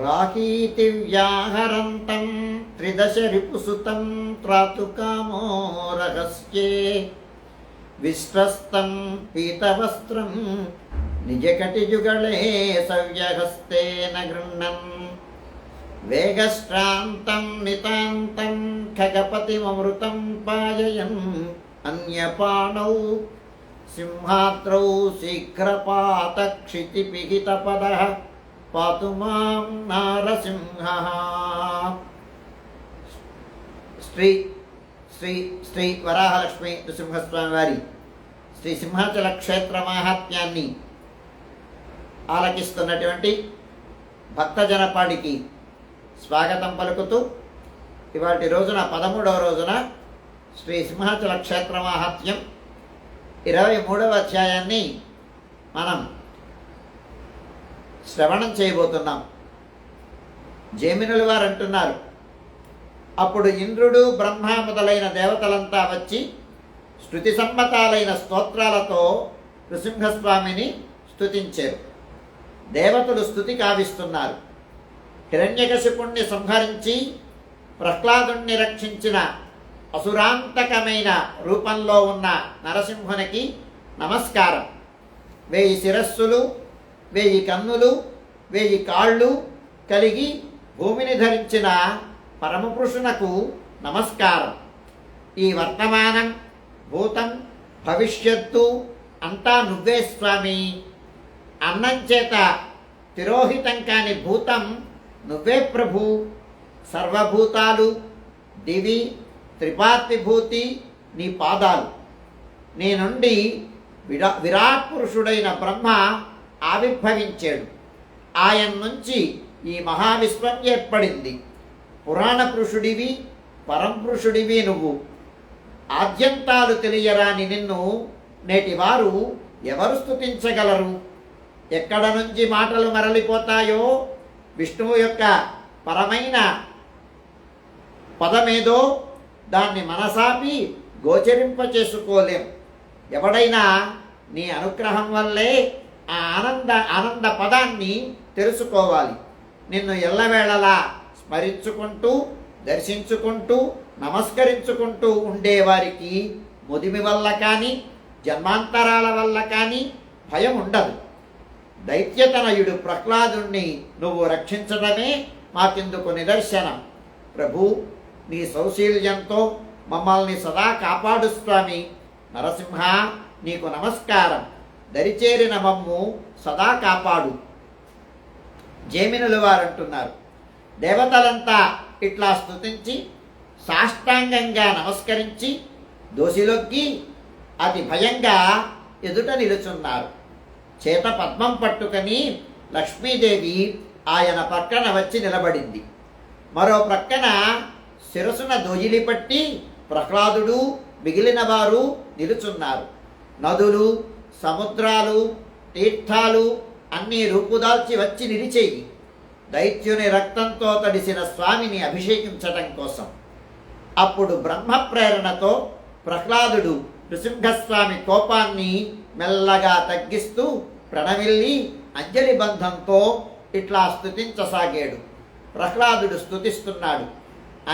రాకీతి వ్యాహరంతం త్రిదశ రిపుసుతం త్రాతుకామో రహస్యే విశ్వస్తం పీతవస్త్రం నిజకటిజుగళే సవ్యహస్తేన గృహ్ణన్ వేగశ్రాంతం నితాంతం ఖగపతిమమృతం పాయయన్ అన్యపాణౌ సింహాద్రౌ శీఘ్రపాతక్షితిపిహితపదః పాతు మాం నారసింహః. శ్రీ శ్రీ శ్రీ వరాహలక్ష్మి నృసింహస్వామి వారి శ్రీ సింహాచల క్షేత్ర మాహాత్మ్యాన్ని ఆలకిస్తున్నటువంటి భక్తజనపాడికి స్వాగతం పలుకుతూ ఇవాటి రోజున 13వ రోజున శ్రీ సింహాచల క్షేత్ర మాహాత్మ్యం 23వ అధ్యాయాన్ని మనం శ్రవణం చేయబోతున్నాం. జైమినుల వారు అంటున్నారు, అప్పుడు ఇంద్రుడు బ్రహ్మ మొదలైన దేవతలంతా వచ్చి శృతి సమ్మతాలైన స్తోత్రాలతో నృసింహస్వామిని స్తుతించారు. దేవతలు స్తుతి కావిస్తున్నారు. హిరణ్యకశిపుణ్ణి సంహరించి ప్రహ్లాదుణ్ణి రక్షించిన అసురాంతకమైన రూపంలో ఉన్న నరసింహునికి నమస్కారం. 1000 శిరస్సులు, 1000 కన్నులు, 1000 కాళ్ళు కలిగి భూమిని ధరించిన పరమపురుషునకు నమస్కారం. ఈ వర్తమానం, భూతం, భవిష్యత్తు అంతా నువ్వే స్వామి. అన్నం చేత తిరోహితం కాని భూతం నువ్వే ప్రభు. సర్వభూతాలు, దివి, త్రిపాత్విభూతి నీ పాదాలు. నీ నుండి విరాట్ పురుషుడైన బ్రహ్మ ఆవిర్భవించాడు. ఆయన నుంచి ఈ మహావిశ్వం ఏర్పడింది. పురాణ పురుషుడివి, పరంపురుషుడివి నువ్వు. ఆద్యంతాలు తెలియరాని నిన్ను నేటివారు ఎవరు స్తుతించగలరు? ఎక్కడ నుంచి మాటలు మరలిపోతాయో విష్ణువు యొక్క పరమైన పదమేదో దాన్ని మనసాపి గోచరింపచేసుకోలేం. ఎవడైనా నీ అనుగ్రహం వల్లే ఆ ఆనంద పదాన్ని తెలుసుకోవాలి. నిన్ను ఎల్లవేళలా స్మరించుకుంటూ, దర్శించుకుంటూ, నమస్కరించుకుంటూ ఉండేవారికి ముదిమి వల్ల కానీ, జన్మాంతరాల వల్ల కానీ భయం ఉండదు. దైత్యతనయుడు ప్రహ్లాదుణ్ణి నువ్వు రక్షించడమే మాకెందుకు నిదర్శనం. ప్రభు, నీ సౌశీల్యంతో మమ్మల్ని సదా కాపాడు స్వామి. నరసింహ, నీకు నమస్కారం. దరిచేరిన మమ్ము సదా కాపాడు. జైమినులు వారు అంటున్నారు, దేవతలంతా ఇట్లా స్తుతించి సాష్టాంగంగా నమస్కరించి దోసిలొగ్గి అతి భయంగా ఎదుట నిలుచున్నారు. చేత పద్మం పట్టుకొని లక్ష్మీదేవి ఆయన పక్కన వచ్చి నిలబడింది. మరో ప్రక్కన శిరసున దోజిలి పట్టి ప్రహ్లాదుడు, మిగిలిన వారు నిలుచున్నారు. నదులు, సముద్రాలు, తీర్థాలు అన్నీ రూపుదాల్చి వచ్చి నిలిచేయి దైత్యుని రక్తంతో తడిసిన స్వామిని అభిషేకించటం కోసం. అప్పుడు బ్రహ్మ ప్రేరణతో ప్రహ్లాదుడు నృసింహస్వామి కోపాన్ని మెల్లగా తగ్గిస్తూ ప్రణమిల్లి అంజలి బంధంతో ఇట్లా స్తుతించసాగాడు. ప్రహ్లాదుడు స్తుతిస్తున్నాడు,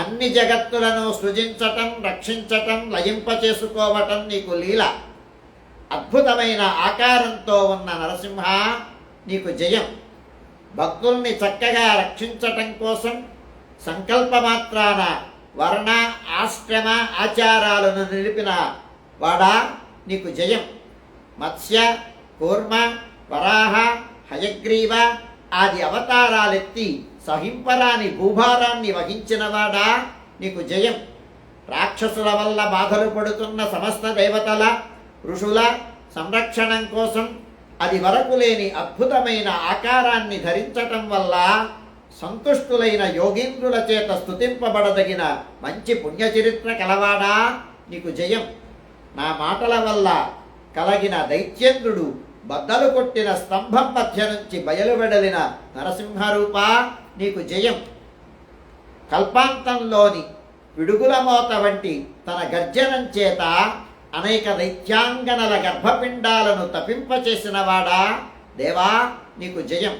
అన్ని జగత్తులను సృజించటం, రక్షించటం, లయింపచేసుకోవటం నీకు లీల. అద్భుతమైన ఆకారంతో ఉన్న నరసింహ, నీకు జయం. భక్తుల్ని చక్కగా రక్షించటం కోసం సంకల్పమాత్రాన వర్ణ, ఆశ్రమ, ఆచారాలను నిలిపిన వాడా, నీకు జయం. మత్స్య, కూర్మ, వరాహ, హయగ్రీవ ఆది అవతారాలెత్తి సహింపరాని భూభారాన్ని వహించినవాడా, నీకు జయం. రాక్షసుల వల్ల బాధలు పడుతున్న సమస్త దేవతల, ఋషుల సంరక్షణం కోసం అది వరకు లేని అద్భుతమైన ఆకారాన్ని ధరించటం వల్ల సంతుష్టులైన యోగీంద్రుల చేత స్తుతింపబడదగిన మంచి పుణ్యచరిత్ర కలవాడా, నీకు జయం. నా మాటల వల్ల కలిగిన దైత్యేంద్రుడు బద్దలు కొట్టిన స్తంభం మధ్య నుంచి బయలువెడలిన నరసింహరూప, నీకు జయం. కల్పాంతంలోని పిడుగుల మోత వంటి తన గర్జనం చేత అనేక దైత్యాంగనల గర్భపిండాలను తపింపచేసినవాడా, దేవా నీకు జయం.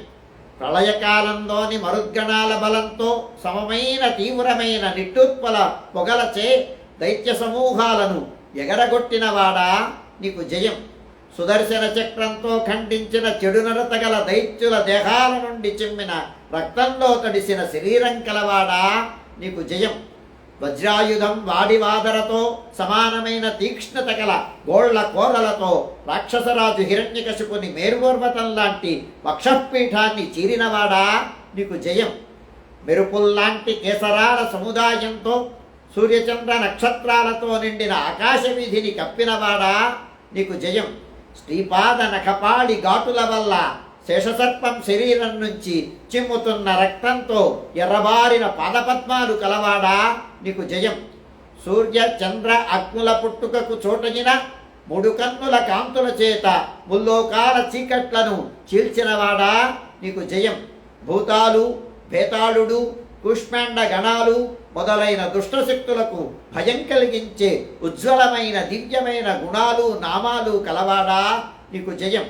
ప్రళయకాలంలోని మరుద్గణాల బలంతో సమమైన తీవ్రమైన నిట్టూర్పల పొగలచే దైత్య సమూహాలను ఎగరగొట్టినవాడా నీకు జయం. సుదర్శన చక్రంతో ఖండించిన చెడునరత గల దైత్యుల దేహాల నుండి చిమ్మిన రక్తంలో తడిసిన శరీరం కలవాడా నీకు జయం. వజ్రాయుధం వాడివాదరతో సమానమైన తీక్ష్ణత గల గోళ్ల కోరలతో రాక్షసరాజు హిరణ్యకశిపుని మేరుపర్వతం లాంటి వక్షపీఠాన్ని చీరినవాడా నీకు జయం. మెరుపుల్లాంటి కేసరాల సముదాయంతో సూర్యచంద్ర నక్షత్రాలతో నిండిన ఆకాశ వీధిని కప్పినవాడా నీకు జయం. శ్రీపాద నఖపాడి ఘాటుల వల్ల శేషసర్పం శరీరం నుంచి చిమ్ముతున్న రక్తంతో ఎర్రబారిన పాదపద్మాలు కలవాడా నీకు జయం. సూర్య చంద్ర అగ్నుల పుట్టుకకు చోటగిన మూడు కన్నుల కాంతుల చేత ముల్లోకాల చీకట్లను చీల్చినవాడా నీకు జయం. భూతాలు, భేతాళుడు, కుష్మాండ గణాలు మొదలైన దుష్టశక్తులకు భయం కలిగించే ఉజ్వలమైన దివ్యమైన గుణాలు నామాలు కలవాడా నీకు జయం.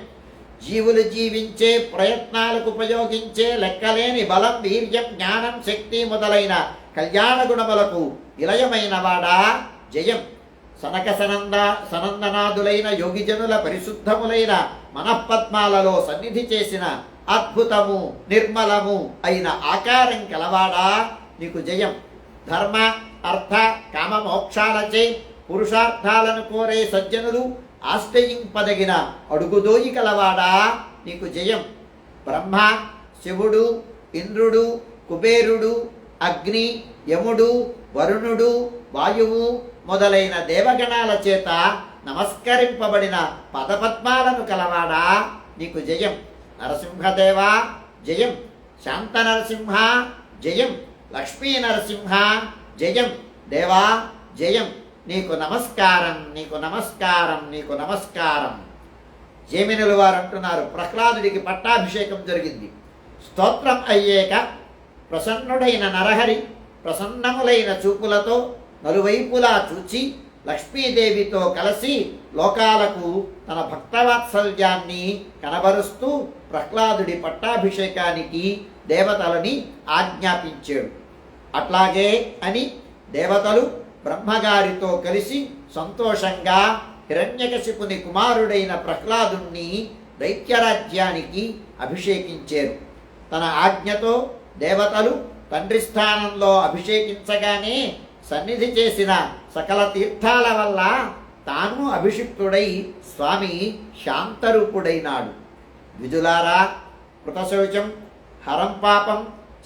జీవులు జీవించే ప్రయత్నాలకు ఉపయోగించే లెక్కలేని బలం, వీర్యం, జ్ఞానం, శక్తి మొదలైన కళ్యాణ గుణములకు నిలయమైన వాడా జయం. సనక సనందనాదులైన యోగిజనుల పరిశుద్ధములైన మనఃపద్మాలలో సన్నిధి చేసిన అద్భుతము నిర్మలము అయిన ఆకారం కలవాడా నీకు జయం. ధర్మ అర్థ కామ మోక్షాలచే పురుషార్థాలను కోరే సజ్జనులు ఆశ్రయింపదగిన అడుగుదోయి కలవాడా నీకు జయం. బ్రహ్మ, శివుడు, ఇంద్రుడు, కుబేరుడు, అగ్ని, యముడు, వరుణుడు, వాయువు మొదలైన దేవగణాల చేత నమస్కరింపబడిన పదపద్మాలను కలవాడా నీకు జయం. నరసింహదేవా జయం. శాంత నరసింహ జయం. లక్ష్మీ నరసింహ జయం. దేవా జయం. నీకు నమస్కారం, నీకు నమస్కారం, నీకు నమస్కారం. జైమినులు వారు అంటున్నారు, ప్రహ్లాదుడికి పట్టాభిషేకం జరిగింది. స్తోత్రం అయ్యాక ప్రసన్నుడైన నరహరి ప్రసన్నములైన చూపులతో నలువైపులా చూచి లక్ష్మీదేవితో కలిసి లోకాలకు తన భక్తవాత్సల్యాన్ని కనబరుస్తూ ప్రహ్లాదుడి పట్టాభిషేకానికి దేవతలని ఆజ్ఞాపించాడు. అట్లాగే అని దేవతలు బ్రహ్మగారితో కలిసి సంతోషంగా హిరణ్యకశిపుని కుమారుడైన ప్రహ్లాదుణ్ణి దైత్యరాజ్యానికి అభిషేకించారు. తన ఆజ్ఞతో దేవతలు తండ్రి స్థానంలో అభిషేకించగానే సన్నిధి చేసిన సకల తీర్థాల వల్ల తాను అభిషిక్తుడై స్వామి శాంతరూపుడైనాడు. ద్విజులారా, కృతశౌచం, హరం పాపం,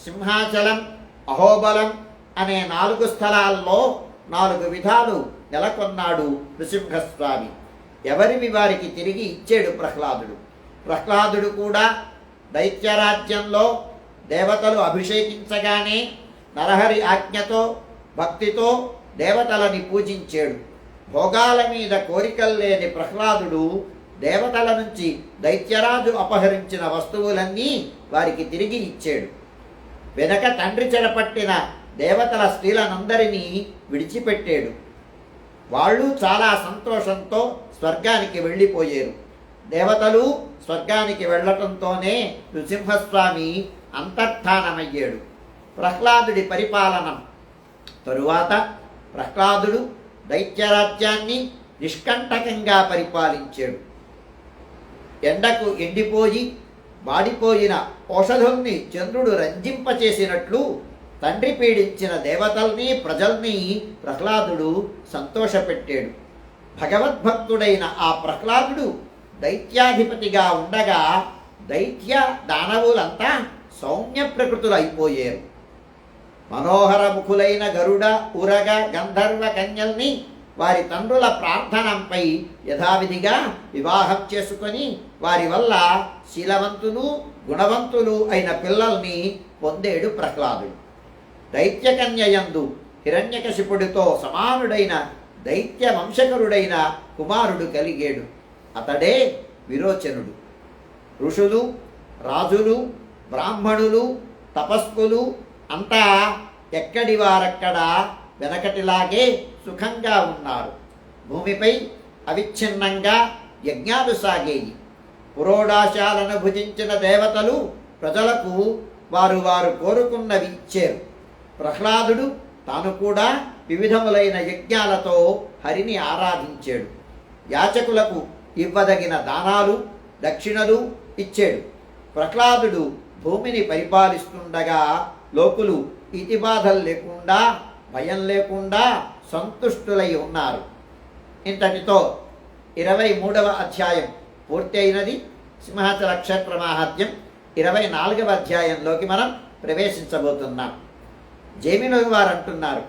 సింహాచలం, అహోబలం అనే 4 స్థలాల్లో 4 విధాలు నెలకొన్నాడు నృసింహస్వామి. ఎవరివి వారికి తిరిగి ఇచ్చాడు ప్రహ్లాదుడు. ప్రహ్లాదుడు కూడా దైత్యరాజ్యంలో దేవతలు అభిషేకించగానే నరహరి ఆజ్ఞతో భక్తితో దేవతలని పూజించాడు. భోగాల మీద కోరికలు లేని ప్రహ్లాదుడు దేవతల నుంచి దైత్యరాజు అపహరించిన వస్తువులన్నీ వారికి తిరిగి ఇచ్చాడు. వెనక తండ్రి చెరపట్టిన దేవతల స్త్రీలనందరినీ విడిచిపెట్టాడు. వాళ్ళు చాలా సంతోషంతో స్వర్గానికి వెళ్ళిపోయారు. దేవతలు స్వర్గానికి వెళ్ళటంతోనే నృసింహస్వామి అంతర్ధానమయ్యాడు. ప్రహ్లాదుడి పరిపాలనం తరువాత ప్రహ్లాదుడు దైత్యరాజ్యాన్ని నిష్కంటకంగా పరిపాలించాడు. ఎండకు ఎండిపోయి వాడిపోయిన ఔషధుల్ని చంద్రుడు రంజింపచేసినట్లు తండ్రి పీడించిన దేవతల్ని ప్రజల్ని ప్రహ్లాదుడు సంతోషపెట్టాడు. భగవద్భక్తుడైన ఆ ప్రహ్లాదుడు దైత్యాధిపతిగా ఉండగా దైత్య దానవులంతా సౌమ్య ప్రకృతులు అయిపోయారు. మనోహర ముఖులైన గరుడ, ఉరగ, గంధర్వ కన్యల్ని వారి తండ్రుల ప్రార్థనంపై యథావిధిగా వివాహం చేసుకొని వారి వల్ల శీలవంతులు గుణవంతులు అయిన పిల్లల్ని పొందేడు ప్రహ్లాదుడు. దైత్యకన్యయందు హిరణ్యకశిపుడితో సమానుడైన దైత్య వంశకరుడైన కుమారుడు కలిగాడు. అతడే విరోచనుడు. ఋషులు, రాజులు, బ్రాహ్మణులు, తపస్సులు అంతా ఎక్కడి వారక్కడ వెనకటిలాగే సుఖంగా ఉన్నారు. భూమిపై అవిచ్ఛిన్నంగా యజ్ఞాలు సాగేయి. పురోడాశాలను భుజించిన దేవతలు ప్రజలకు వారు వారు కోరుకున్నవి ఇచ్చారు. ప్రహ్లాదుడు తాను కూడా వివిధములైన యజ్ఞాలతో హరిని ఆరాధించాడు. యాచకులకు ఇవ్వదగిన దానాలు దక్షిణలు ఇచ్చాడు. ప్రహ్లాదుడు భూమిని పరిపాలిస్తుండగా లోకులు ఇతిబాధలు లేకుండా భయం లేకుండా సంతుష్టులై ఉన్నారు. ఇంతటితో 23వ అధ్యాయం పూర్తి అయినది. సింహాచల క్షేత్ర మాహాత్మ్యం 24వ అధ్యాయంలోకి మనం ప్రవేశించబోతున్నాం. జైమినులు వారు అంటున్నారు,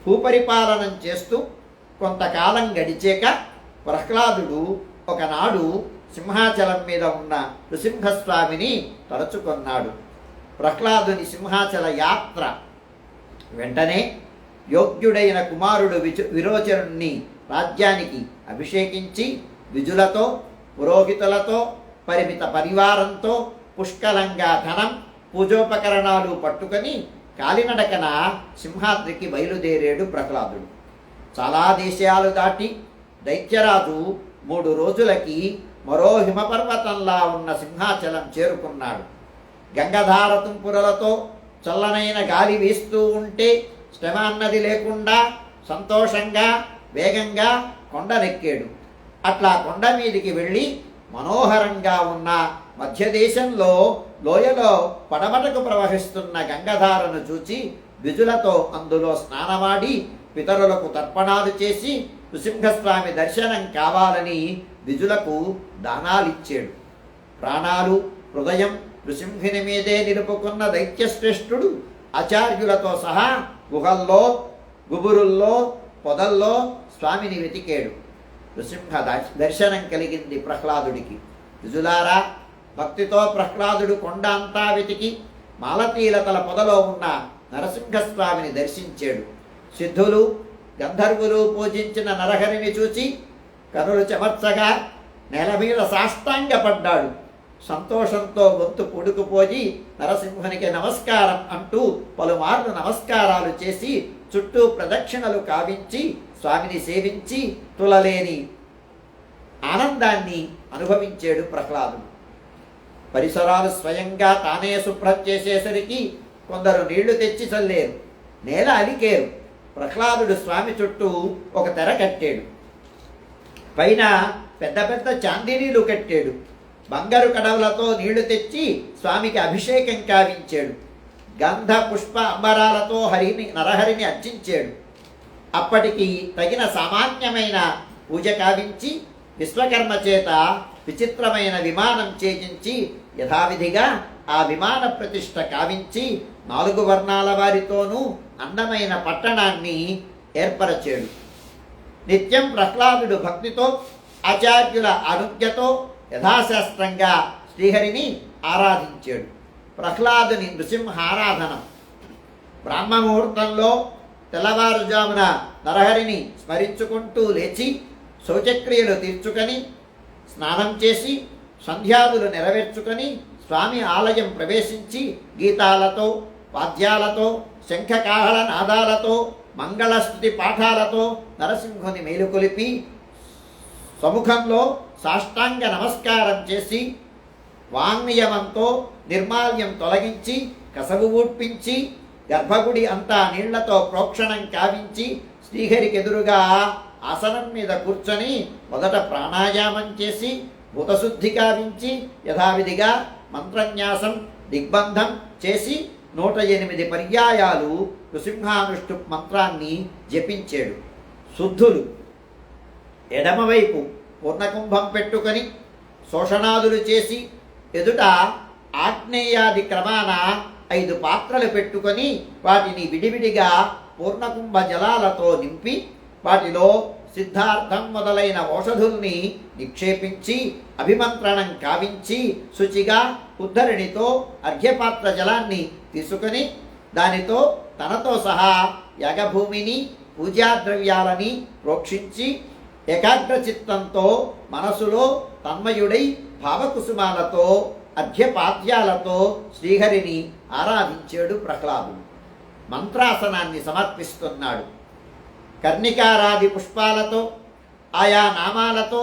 భూపరిపాలనం చేస్తూ కొంతకాలం గడిచాక ప్రహ్లాదుడు ఒకనాడు సింహాచలం మీద ఉన్న నృసింహస్వామిని తలుచుకున్నాడు. ప్రహ్లాదుని సింహాచల యాత్ర వెంటనే యోగ్యుడైన కుమారుడు విరోచనుణ్ణి రాజ్యానికి అభిషేకించి విజులతో పురోహితులతో పరిమిత పరివారంతో పుష్కలంగా ధనం పూజోపకరణాలు పట్టుకొని కాలినడకన సింహాద్రికి బయలుదేరాడు ప్రహ్లాదుడు. చాలా దేశాలు దాటి దైత్యరాజు 3 రోజులకి మరో హిమపర్వతంలా ఉన్న సింహాచలం చేరుకున్నాడు. గంగధార తుంపురలతో చల్లనైన గాలి వీస్తూ ఉంటే శ్రమ అన్నది లేకుండా సంతోషంగా వేగంగా కొండనెక్కాడు. అట్లా కొండ మీదికి వెళ్ళి మనోహరంగా ఉన్న మధ్యదేశంలో లోయలో పడమటకు ప్రవహిస్తున్న గంగధారను చూచి ద్విజులతో అందులో స్నానమాడి పితరులకు తర్పణాలు చేసి నృసింహస్వామి దర్శనం కావాలని ద్విజులకు దానాలిచ్చాడు. ప్రాణాలు హృదయం నృసింహుని మీదే నిలుపుకున్న దైత్యశ్రేష్ఠుడు ఆచార్యులతో సహా గుహల్లో గుబురుల్లో పొదల్లో స్వామిని వెతికాడు. నృసింహ దర్శనం కలిగింది ప్రహ్లాదుడికి. ద్విజులారా, భక్తితో ప్రహ్లాదుడు కొండ అంతా వెతికి మాలతీలతల పొదలో ఉన్న నరసింహస్వామిని దర్శించాడు. సిద్ధులు గంధర్వులు పూజించిన నరహరిని చూచి కనులు చెమర్చగా నేల మీద సాష్టాంగపడ్డాడు. సంతోషంతో గొంతు పొడుకుపోయి నరసింహునికి నమస్కారం అంటూ పలుమార్లు నమస్కారాలు చేసి చుట్టూ ప్రదక్షిణలు కావించి స్వామిని సేవించి తులలేని ఆనందాన్ని అనుభవించాడు ప్రహ్లాదుడు. పరిసరాలు స్వయంగా తానే శుభ్రం చేసేసరికి కొందరు నీళ్లు తెచ్చి చల్లేరు, నేల అలికేరు. ప్రహ్లాదుడు స్వామి చుట్టూ ఒక తెర కట్టాడు. పైన పెద్ద పెద్ద చాందినీలు కట్టాడు. బంగారు కడవలతో నీళ్లు తెచ్చి స్వామికి అభిషేకం కావించాడు. గంధ పుష్ప అంబరాలతో నరహరిని అర్చించాడు. అప్పటికి తగిన సామాన్యమైన పూజ కావించి విశ్వకర్మ చేత విచిత్రమైన విమానం చేయించి యథావిధిగా ఆ విమాన ప్రతిష్ఠ కావించి 4 వర్ణాల వారితోనూ అందమైన పట్టణాన్ని ఏర్పరచాడు. నిత్యం ప్రహ్లాదుడు భక్తితో ఆచార్యుల అనుజ్ఞతో యథాశాస్త్రంగా శ్రీహరిని ఆరాధించాడు. ప్రహ్లాదుని నృసింహారాధనం బ్రాహ్మముహూర్తంలో తెల్లవారుజామున నరహరిని స్మరించుకుంటూ లేచి శౌచక్రియలు తీర్చుకొని స్నానం చేసి సంధ్యాదులు నెరవేర్చుకొని స్వామి ఆలయం ప్రవేశించి గీతాలతో వాద్యాలతో శంఖకాహళ నాదాలతో మంగళస్థుతి పాఠాలతో నరసింహుని మేలుకొలిపి సముఖంలో సాష్టాంగ నమస్కారం చేసి వాంగ్నియమంతో నిర్మాల్యం తొలగించి కసవు ఊడ్పించి గర్భగుడి అంతా నీళ్లతో ప్రోక్షణం కావించి శ్రీహరికి ఎదురుగా ఆసనం మీద కూర్చొని మొదట ప్రాణాయామం చేసి భూతశుద్ధి కావించి యథావిధిగా మంత్రన్యాసం దిగ్బంధం చేసి 108 పర్యాయాలు నృసింహానుష్ఠు మంత్రాన్ని జపించాడు. శుద్ధులు ఎడమవైపు పూర్ణకుంభం పెట్టుకొని శోషణాదులు చేసి ఎదుట ఆగ్నేయాది క్రమాన 5 పాత్రలు పెట్టుకొని వాటిని విడివిడిగా పూర్ణకుంభ జలాలతో నింపి వాటిలో సిద్ధార్థం మొదలైన ఔషధుల్ని నిక్షేపించి అభిమంత్రణం కావించి శుచిగా ఉద్ధరణితో అర్ఘ్యపాత్ర జలాన్ని తీసుకుని దానితో తనతో సహా యాగభూమిని పూజాద్రవ్యాలని ప్రోక్షించి ఏకాగ్రచిత్తంతో మనసులో తన్మయుడై భావకుసుమాలతో అర్ఘ్యపాద్యాలతో శ్రీహరిని ఆరాధించాడు ప్రహ్లాదుడు. మంత్రాసనాన్ని సమర్పిస్తున్నాడు. కర్ణికారాది పుష్పాలతో ఆయా నామాలతో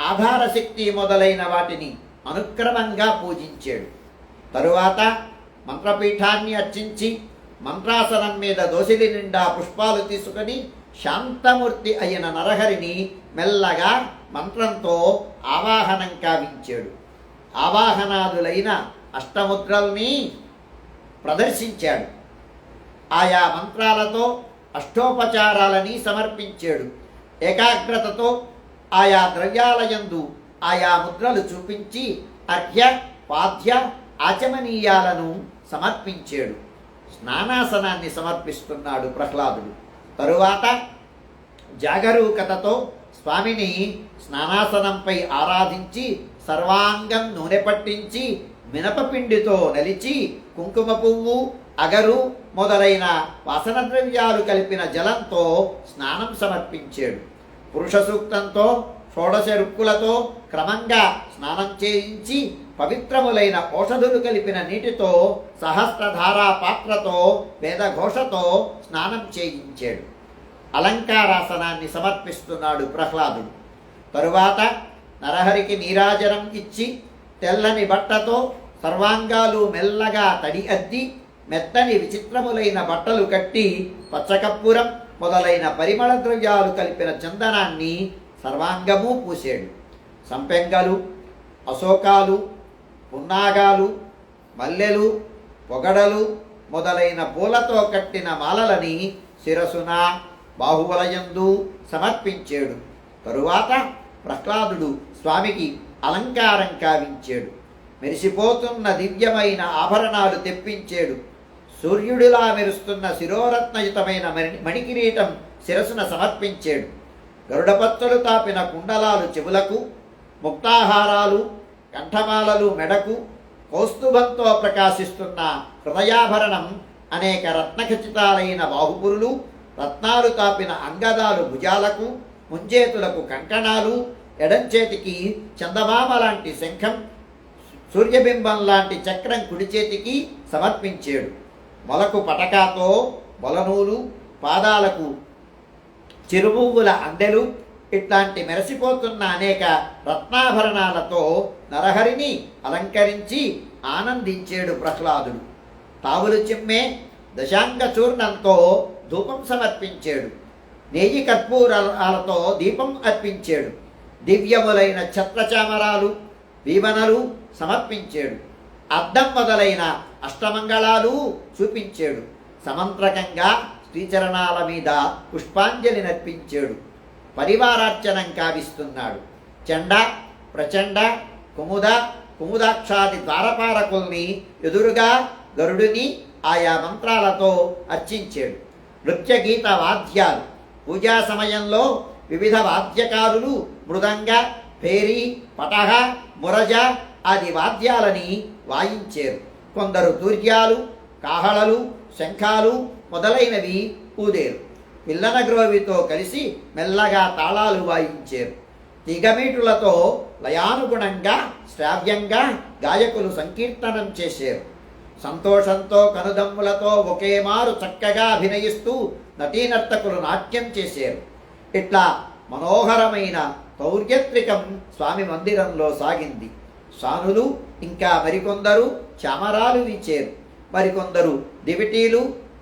ఆధారశక్తి మొదలైన వాటిని అనుక్రమంగా పూజించాడు. తరువాత మంత్రపీఠాన్ని అర్చించి మంత్రాసనం మీద దోసిలి నిండా పుష్పాలు తీసుకొని శాంతమూర్తి అయిన నరహరిని మెల్లగా మంత్రంతో ఆవాహనం కావించాడు. ఆవాహనాదులైన అష్టముద్రల్ని ప్రదర్శించాడు. ఆయా మంత్రాలతో అష్టోపచారాలని సమర్పించాడు. ఏకాగ్రతతో ఆయా ద్రవ్యాలయందు ఆయా ముద్రలు చూపించి అర్ఘ్య పాద్య ఆచమనీయాలను సమర్పించాడు. స్నానాసనాన్ని సమర్పిస్తున్నాడు ప్రహ్లాదుడు. తరువాత జాగరూకతతో స్వామిని స్నానాసనంపై ఆరాధించి సర్వాంగం నూనె పట్టించి మినపపిండితో నలిచి కుంకుమ పువ్వు అగరు మొదలైన వాసన ద్రవ్యాలు కలిపిన జలంతో స్నానం సమర్పించాడు. పురుష సూక్తంతో షోడశ రుక్కులతో క్రమంగా స్నానం చేయించి పవిత్రములైన ఔషధులు కలిపిన నీటితో సహస్రధారా పాత్రతో వేదఘోషతో స్నానం చేయించాడు. అలంకారాసనాన్ని సమర్పిస్తున్నాడు ప్రహ్లాదుడు. తరువాత నరహరికి నీరాజనం ఇచ్చి తెల్లని బట్టతో సర్వాంగాలు మెల్లగా తడి అద్ది మెత్తని విచిత్రములైన బట్టలు కట్టి పచ్చకర్పూరం మొదలైన పరిమళ ద్రవ్యాలు కలిపిన చందనాన్ని సర్వాంగము పూసాడు. సంపెంగలు, అశోకాలు, పున్నాగాలు, మల్లెలు, పొగడలు మొదలైన పూలతో కట్టిన మాలలని శిరసున బాహువలయందు సమర్పించాడు. తరువాత ప్రహ్లాదుడు స్వామికి అలంకారం కావించాడు. మెరిసిపోతున్న దివ్యమైన ఆభరణాలు తెప్పించాడు. సూర్యుడిలా మెరుస్తున్న శిరోరత్నయుతమైన మణికిరీటం శిరసున సమర్పించాడు. గరుడపత్తులు తాపిన కుండలాలు చెవులకు, ముక్తాహారాలు కంఠమాలలు మెడకు, కౌస్తుభంతో ప్రకాశిస్తున్న హృదయాభరణం అనేక రత్నఖచితాలైన బాహుపురులు, రత్నాలు తాపిన అంగదాలు భుజాలకు, ముంజేతులకు కంకణాలు, ఎడంచేతికి చందమామ లాంటి శంఖం, సూర్యబింబం లాంటి చక్రం కుడి చేతికి సమర్పించాడు. మొలకు పటకాతో మొలనూలు, పాదాలకు చిరుపువ్వుల అందెలు ఇట్లాంటి మెరసిపోతున్న అనేక రత్నాభరణాలతో నరహరిని అలంకరించి ఆనందించాడు ప్రహ్లాదుడు. తావులు చిమ్మే దశాంగ చూర్ణంతో ధూపం సమర్పించాడు. నెయ్యి కర్పూరాలతో దీపం అర్పించాడు. దివ్యములైన ఛత్రచామరాలు, వీవనలు సమర్పించాడు. అద్దం మొదలైన అష్టమంగళాలు చూపించాడు. సమంత్రకంగా శ్రీచరణాల మీద పుష్పాంజలి నర్పించాడు. పరివారార్చనం కావిస్తున్నాడు. చండ, ప్రచండ, కుముద, కుముదాక్షాది ద్వారపాలకుల్ని ఎదురుగా గరుడిని ఆయా మంత్రాలతో అర్చించాడు. నృత్య గీత వాద్యాలు పూజా సమయంలో వివిధ వాద్యకారులు మృదంగ, భేరి, పటహ, మురజ ఆది వాద్యాలని వాయించారు. కొందరు తూర్యాలు, కాహళలు, శంఖాలు మొదలైనవి ఊదేరు. పిల్లన గ్రోవితో కలిసి మెల్లగా తాళాలు వాయించారు. తీగమీటులతో లయానుగుణంగా శ్రావ్యంగా గాయకులు సంకీర్తనం చేశారు. సంతోషంతో కనుదమ్ములతో ఒకే మారు చక్కగా అభినయిస్తూ నటీనర్తకులు నాట్యం చేశారు. ఇట్లా మనోహరమైన పౌర్యత్రికం స్వామి మందిరంలో సాగింది. సానులు ఇంకా మరికొందరు చామరాలు వీచారు. మరికొందరు దివిటీలు,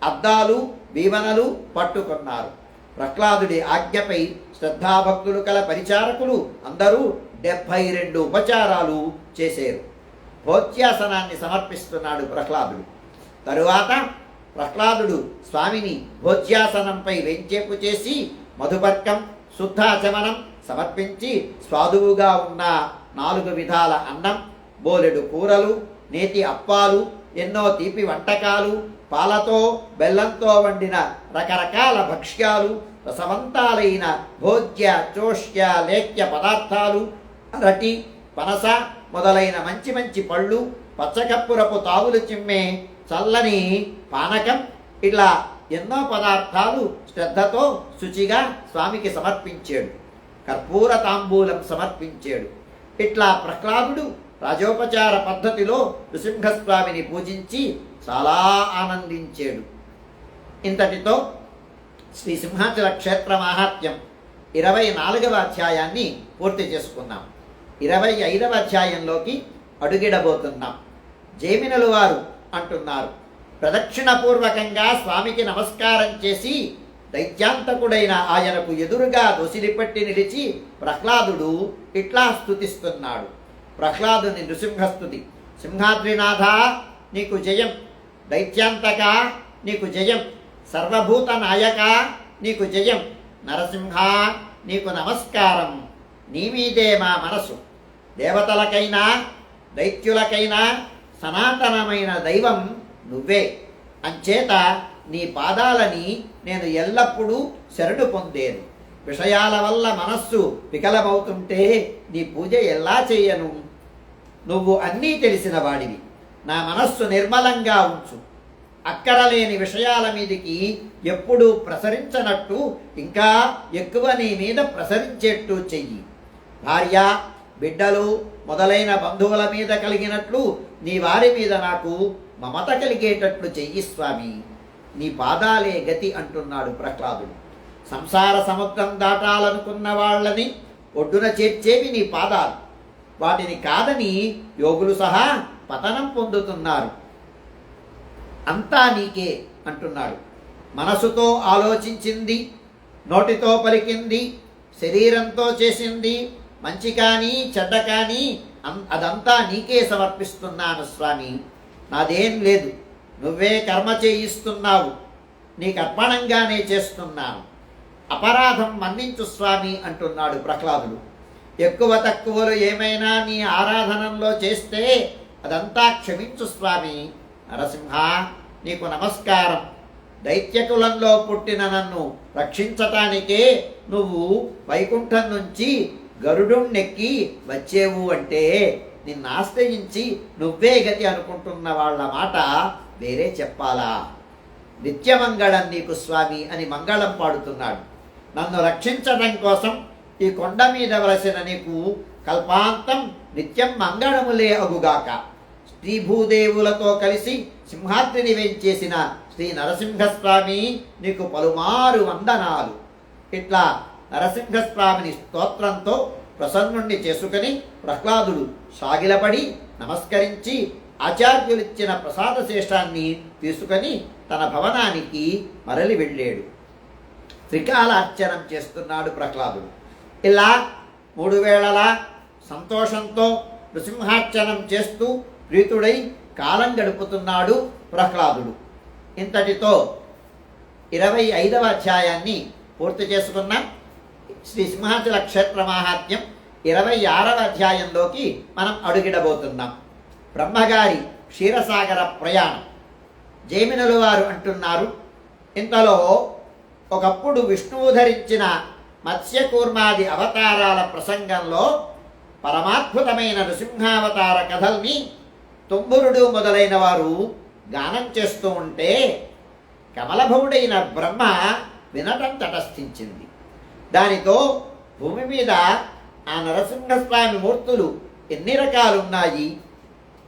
అద్దాలు, వీవనలు పట్టుకున్నారు. ప్రహ్లాదుడి ఆజ్ఞపై శ్రద్ధాభక్తులు కల పరిచారకులు అందరూ 72 ఉపచారాలు చేశారు. భోజ్యాసనాన్ని సమర్పిస్తున్నాడు ప్రహ్లాదుడు. తరువాత ప్రహ్లాదుడు స్వామిని భోజ్యాసనంపై వెంచేపు చేసి మధుపర్కం, శుద్ధాచమనం సమర్పించి స్వాదువుగా ఉన్న 4 విధాల అన్నం, బోలెడు కూరలు, నేతి అప్పాలు, ఎన్నో తీపి వంటకాలు, పాలతో బెల్లంతో వండిన రకరకాల భక్ష్యాలు, రసవంతాలైన భోజ్య, చోష్య, లేఖ్య పదార్థాలు, అరటి, పనస మొదలైన మంచి మంచి పళ్ళు, పచ్చకర్పూరపు తావులు చిమ్మే చల్లని పానకం, ఇలా ఎన్నో పదార్థాలు శ్రద్ధతో శుచిగా స్వామికి సమర్పించాడు. కర్పూర తాంబూలం సమర్పించాడు. ఇట్లా ప్రహ్లాదుడు రాజోపచార పద్ధతిలో నృసింహస్వామిని పూజించి చాలా ఆనందించాడు. ఇంతటితో శ్రీ సింహాచల క్షేత్ర మాహాత్మ్యం 24వ అధ్యాయాన్ని పూర్తి చేసుకున్నాం. 25వ అధ్యాయంలోకి అడుగిడబోతున్నాం. జైమినులు వారు అంటున్నారు. ప్రదక్షిణపూర్వకంగా స్వామికి నమస్కారం చేసి దైత్యాంతకుడైన ఆయనకు ఎదురుగా దొసిలిపట్టి నిలిచి ప్రహ్లాదుడు ఇట్లా స్తుతిస్తున్నాడు. ప్రహ్లాదుని నృసింహస్తుతి. సింహాద్రినాథ నీకు జయం, దైత్యాంతక నీకు జయం, సర్వభూత నాయక నీకు జయం, నరసింహ నీకు నమస్కారం, నీ మీదే మా మనసు, దేవతలకైనా దైత్యులకైనా సనాతనమైన దైవం నువ్వే, అంచేత నీ పాదాలని నేను ఎల్లప్పుడూ శరణు పొందేను. విషయాల వల్ల మనస్సు వికలమవుతుంటే నీ పూజ ఎలా చేయను? నువ్వు అన్నీ తెలిసిన వాడివి, నా మనస్సు నిర్మలంగా ఉంచు, అక్కరలేని విషయాల మీదికి ఎప్పుడూ ప్రసరించనట్టు ఇంకా ఎక్కువ నీ మీద ప్రసరించేట్టు చెయ్యి. భార్య బిడ్డలు మొదలైన బంధువుల మీద కలిగినట్లు నీ వారి మీద నాకు మమత కలిగేటట్లు చెయ్యి స్వామి, నీ పాదాలే గతి అంటున్నాడు ప్రహ్లాదుడు. సంసార సముద్రం దాటాలనుకున్న వాళ్ళని ఒడ్డున చేర్చేవి నీ పాదాలు, వాటిని కాదని యోగులు సహా పతనం పొందుతున్నారు, అంతా నీకే అంటున్నాడు. మనసుతో ఆలోచించింది, నోటితో పలికింది, శరీరంతో చేసింది, మంచి కానీ చెడ్డ కానీ అదంతా నీకే సమర్పిస్తున్నాను స్వామి, నాదేం లేదు, నువ్వే కర్మ చేయిస్తున్నావు, నీకు అర్పణంగానే చేస్తున్నాను, అపరాధం మన్నించు స్వామి అంటున్నాడు ప్రహ్లాదుడు. ఎక్కువ తక్కువలు ఏమైనా నీ ఆరాధనంలో చేస్తే అదంతా క్షమించు స్వామి. నరసింహ నీకు నమస్కారం, దైత్యకులంలో పుట్టిన నన్ను రక్షించటానికే నువ్వు వైకుంఠం నుంచి గరుడుణ్ణెక్కి వచ్చేవు అంటే నిన్ను ఆశ్రయించి నువ్వే గతి అనుకుంటున్న వాళ్ళ మాట వేరే చెప్పాలా? నిత్యమంగళం నీకు స్వామి అని మంగళం పాడుతున్నాడు. నన్ను రక్షించడం కోసం ఈ కొండ మీద వలసిన నీకు కల్పాంతం నిత్యం మంగళములే అగుగాక. శ్రీభూదేవులతో కలిసి సింహాద్రిని వేంచేసిన శ్రీ నరసింహస్వామి నీకు పలుమారు వందనాలు. ఇట్లా నరసింహస్వామిని స్తోత్రంతో ప్రసన్నుణ్ణి చేసుకుని ప్రహ్లాదుడు సాగిలపడి నమస్కరించి ఆచార్యులిచ్చిన ప్రసాద శేషాన్ని తీసుకొని తన భవనానికి మరలి వెళ్ళాడు. త్రికాలార్చనం చేస్తున్నాడు ప్రహ్లాదుడు. ఇలా 3 వేళలా సంతోషంతో నృసింహార్చనం చేస్తూ ప్రీతుడై కాలం గడుపుతున్నాడు ప్రహ్లాదుడు. ఇంతటితో 25వ అధ్యాయాన్ని పూర్తి చేసుకున్నాం. శ్రీ సింహాచల క్షేత్ర మహాత్మ్యం 26వ అధ్యాయంలోకి మనం అడుగిడబోతున్నాం. బ్రహ్మగారి క్షీరసాగర ప్రయాణం. జైమినులు వారు అంటున్నారు, ఇంతలో ఒకప్పుడు విష్ణువు ధరించిన మత్స్యకూర్మాది అవతారాల ప్రసంగంలో పరమాద్భుతమైన నృసింహావతార కథల్ని తుంబురుడు మొదలైన వారు గానం చేస్తూ ఉంటే కమలభవుడైన బ్రహ్మ వినటం తటస్థించింది. దానితో భూమి మీద ఆ నరసింహస్వామి మూర్తులు ఎన్ని రకాలున్నాయి,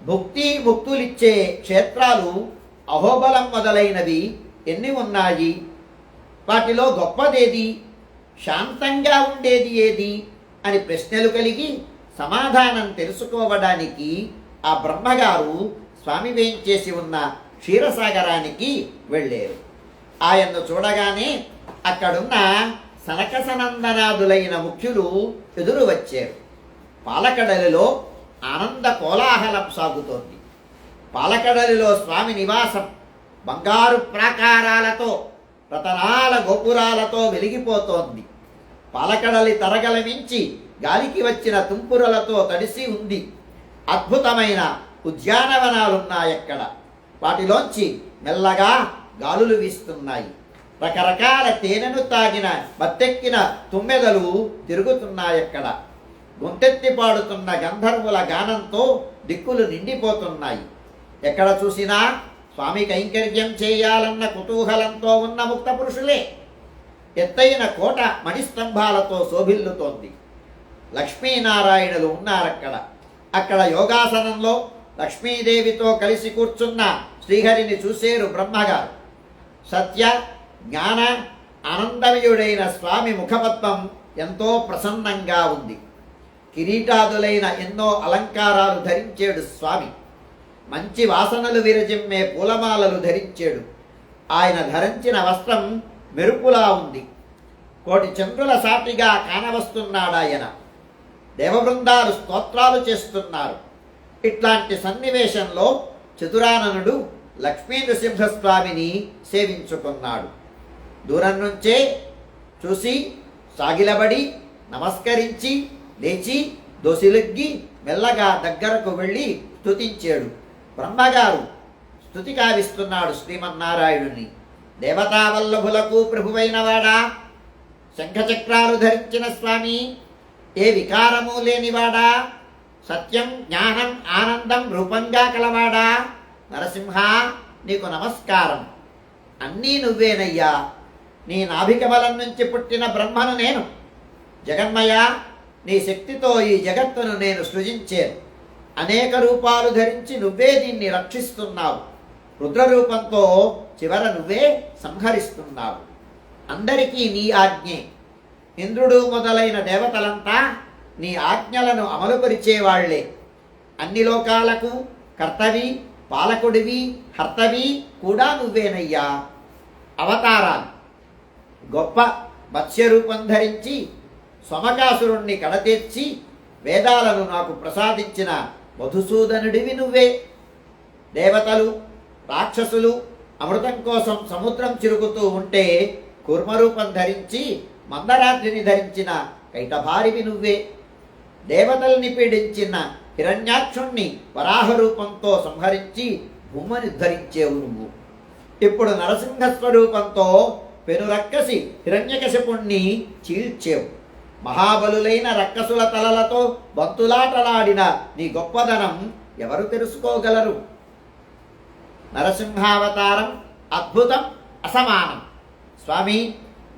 భుక్తి ముక్తులిచ్చే క్షేత్రాలు అహోబలం మొదలైనవి ఎన్ని ఉన్నాయి, వాటిలో గొప్పదేది, శాంతంగా ఉండేది ఏది అని ప్రశ్నలు కలిగి సమాధానం తెలుసుకోవడానికి ఆ బ్రహ్మగారు స్వామి వేంచేసి ఉన్న క్షీరసాగరానికి వెళ్ళారు. ఆయన్ను చూడగానే అక్కడున్న సనకసనందనాదులైన ముఖ్యులు ఎదురు వచ్చారు. పాలకడలిలో ఆనంద కోలాహలం సాగుతోంది. పాలకడలిలో స్వామి నివాసం బంగారు ప్రాకారాలతో రతనాల గోపురాలతో వెలిగిపోతోంది. పాలకడలి తరగల మించి గాలికి వచ్చిన తుంపురలతో తడిసి ఉంది. అద్భుతమైన ఉద్యానవనాలున్నాయక్కడ. వాటిలోంచి మెల్లగా గాలులు వీస్తున్నాయి. రకరకాల తేనెను తాగిన మత్తెక్కిన తుమ్మెదలు తిరుగుతున్నాయక్కడ. గొంతెత్తి పాడుతున్న గంధర్వుల గానంతో దిక్కులు నిండిపోతున్నాయి. ఎక్కడ చూసినా స్వామి కైంకర్యం చేయాలన్న కుతూహలంతో ఉన్న ముక్త పురుషులే. ఎత్తైన కోట మణిస్తంభాలతో శోభిల్లుతోంది. లక్ష్మీనారాయణులు ఉన్నారక్కడ. అక్కడ యోగాసనంలో లక్ష్మీదేవితో కలిసి కూర్చున్న శ్రీహరిని చూసేరు బ్రహ్మగారు. సత్య జ్ఞాన ఆనందమయుడైన స్వామి ముఖపద్మం ఎంతో ప్రసన్నంగా ఉంది. కిరీటాదులైన ఎన్నో అలంకారాలు ధరించేడు స్వామి. మంచి వాసనలు విరజిమ్మే పూలమాలలు ధరించాడు. ఆయన ధరించిన వస్త్రం మెరుపులా ఉంది. కోటి చంద్రుల సాటిగా కానవస్తున్నాడాయన. దేవబృందాలు స్తోత్రాలు చేస్తున్నారు. ఇట్లాంటి సన్నివేశంలో చతురాననుడు లక్ష్మీ నృసింహస్వామిని సేవించుకున్నాడు. దూరం నుంచే చూసి సాగిలబడి నమస్కరించి లేచి దోసిలెగ్గి మెల్లగా దగ్గరకు వెళ్ళి స్తుతించాడు. బ్రహ్మగారు స్తుతి కావిస్తున్నాడు శ్రీమన్నారాయణుని. దేవతావల్లభులకు ప్రభువైన వాడా, శంఖచక్రాలు ధరించిన స్వామి, ఏ వికారము లేనివాడా, సత్యం జ్ఞానం ఆనందం రూపంగా కలవాడా, నరసింహ నీకు నమస్కారం. అన్నీ నువ్వేనయ్యా. నీ నాభికమలం నుంచి పుట్టిన బ్రహ్మను నేను. జగన్మయ, నీ శక్తితో ఈ జగత్తును నేను సృజించాను. అనేక రూపాలు ధరించి నువ్వే దీన్ని రక్షిస్తున్నావు. రుద్రరూపంతో చివర నువ్వే సంహరిస్తున్నావు. అందరికీ నీ ఆజ్ఞే. ఇంద్రుడు మొదలైన దేవతలంతా నీ ఆజ్ఞలను అమలుపరిచేవాళ్లే. అన్ని లోకాలకు కర్తవి, పాలకుడివి, హర్తవి కూడా నువ్వేనయ్యా. అవతారాలు గొప్ప మత్స్యరూపం ధరించి సోమకాసురుణ్ణి కడతీర్చి వేదాలను నాకు ప్రసాదించిన మధుసూదనుడివి నువ్వే. దేవతలు రాక్షసులు అమృతం కోసం సముద్రం చిరుగుతూ ఉంటే కూర్మరూపం ధరించి మందరాద్రిని ధరించిన కైటభారివి నువ్వే. దేవతల్ని పీడించిన హిరణ్యాక్షుణ్ణి వరాహ రూపంతో సంహరించి భూమిని ధరించేవు నువ్వు. ఇప్పుడు నరసింహస్వరూపంతో పెనురక్కసి హిరణ్యకశిపుణ్ణి చీల్చేవు. మహాబలులైన రక్కసుల తలలతో బంతులాటలాడిన నీ గొప్పదనం ఎవరు తెలుసుకోగలరు? నరసింహావతారం అద్భుతం, అసమానం. స్వామి,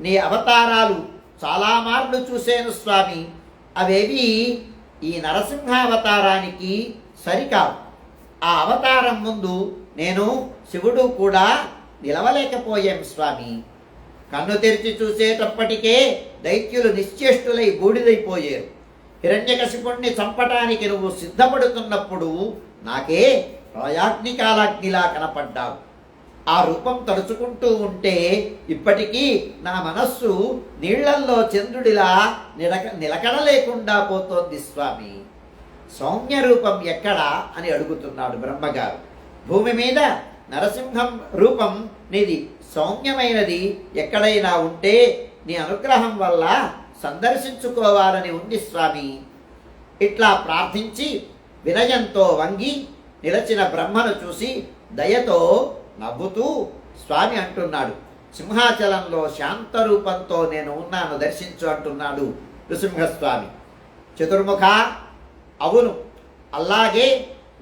నీ అవతారాలు చాలా మార్లు చూశాను స్వామి. అవేవి ఈ నరసింహావతారానికి సరికావు. ఆ అవతారం ముందు నేను శివుడు కూడా నిలవలేకపోయాం స్వామి. కన్ను తెరిచి చూసేటప్పటికే దైత్యులు నిశ్చేష్టులై బూడిదైపోయారు. హిరణ్యకశిపుణ్ణి చంపటానికి నువ్వు సిద్ధపడుతున్నప్పుడు నాకే ప్రయాజ్ఞికాలాగ్నిలా కనపడ్డావు. ఆ రూపం తలుచుకుంటూ ఉంటే ఇప్పటికీ నా మనస్సు నీళ్లల్లో చంద్రుడిలా నిలకడ లేకుండా పోతోంది స్వామి. సౌమ్య రూపం ఎక్కడా అని అడుగుతున్నాడు బ్రహ్మగారు. భూమి మీద నరసింహం రూపం నీది సౌమ్యమైనది ఎక్కడైనా ఉంటే నీ అనుగ్రహం వల్ల సందర్శించుకోవాలని ఉంది స్వామి. ఇట్లా ప్రార్థించి వినయంతో వంగి నిలచిన బ్రహ్మను చూసి దయతో నవ్వుతూ స్వామి అంటున్నాడు, సింహాచలంలో శాంతరూపంతో నేను ఉన్నాను, దర్శించు అంటున్నాడు నృసింహస్వామి. చతుర్ముఖ, అవును, అలాగే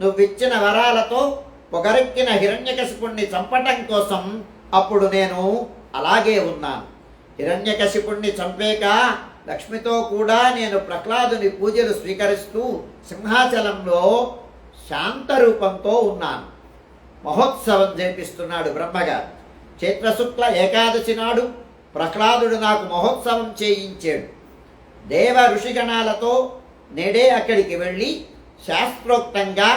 నువ్విచ్చిన వరాలతో పొగరెక్కిన హిరణ్యకశిపుణ్ణి చంపటం కోసం అప్పుడు నేను అలాగే ఉన్నాను. హిరణ్యకశిపుణ్ణి చంపేక లక్ష్మితో కూడా నేను ప్రహ్లాదుని పూజలు స్వీకరిస్తూ సింహాచలంలో శాంతరూపంతో ఉన్నాను. మహోత్సవం జరిపిస్తున్నాడు బ్రహ్మగారు. చైత్రశుక్ల ఏకాదశి నాడు ప్రహ్లాదుడు నాకు మహోత్సవం చేయించాడు. దేవ ఋషిగణాలతో నేడే అక్కడికి వెళ్ళి శాస్త్రోక్తంగా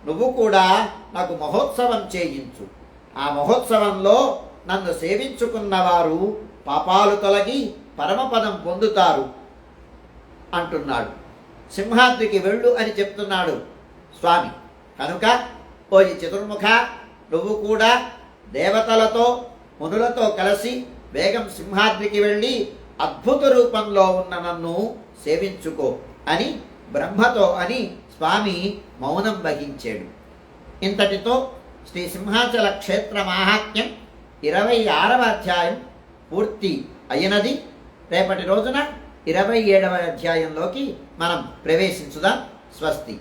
నువ్వు కూడా నాకు మహోత్సవం చేయించు. ఆ మహోత్సవంలో నన్ను సేవించుకున్నవారు పాపాలు తొలగి పరమపదం పొందుతారు అంటున్నాడు. సింహాద్రికి వెళ్ళు అని చెప్తున్నాడు స్వామి. కనుక ఓయి చతుర్ముఖ, నువ్వు కూడా దేవతలతో మునులతో కలిసి వేగం సింహాద్రికి వెళ్ళి అద్భుత రూపంలో ఉన్న నన్ను సేవించుకో అని బ్రహ్మతో అని స్వామి మౌనం వహించాడు. ఇంతటితో శ్రీ సింహాచల క్షేత్ర మాహాత్మ్యం 26వ అధ్యాయం పూర్తి అయినది. రేపటి రోజున 27వ అధ్యాయంలోకి మనం ప్రవేశించుదాం. స్వస్తి.